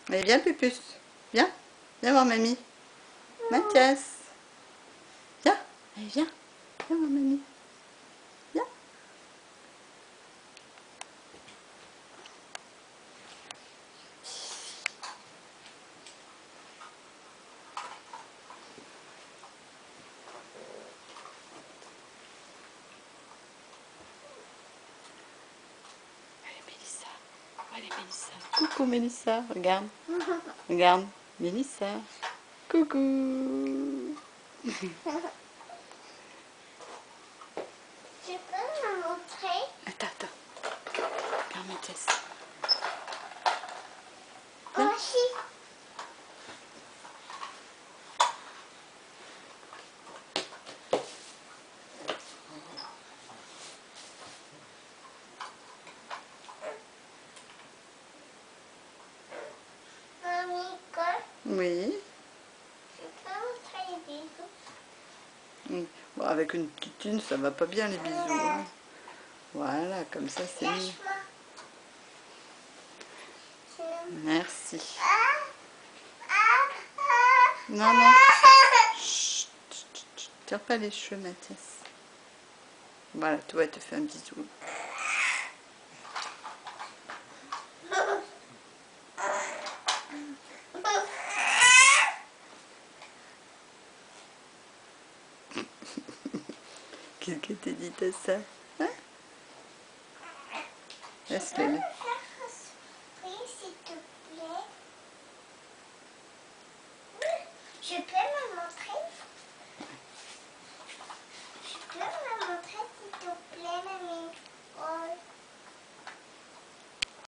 Allez, viens, Pupus. Viens. Viens voir mamie. Mathias. Viens. Allez, viens. Viens voir mamie. Viens. Allez, Mélissa. Allez, Mélissa. Coucou, Mélissa. Regarde. Regarde. Mélissa. Coucou. Tu peux me montrer? Attends. Regarde, Mathias. Moi aussi. Mamie, Oui. tu peux montrer les bisous? Oui. Bon, avec une petite une, ça va pas bien les bisous. Hein. Voilà, comme ça c'est mieux. Lâche-moi. Merci. Ah, ah, Non, non. Chut, chut, chut. Tire pas les cheveux, Mathias. Voilà, toi, elle te fait un bisou. Qu'est-ce que t'as dit à ça? Hein? Laisse-le.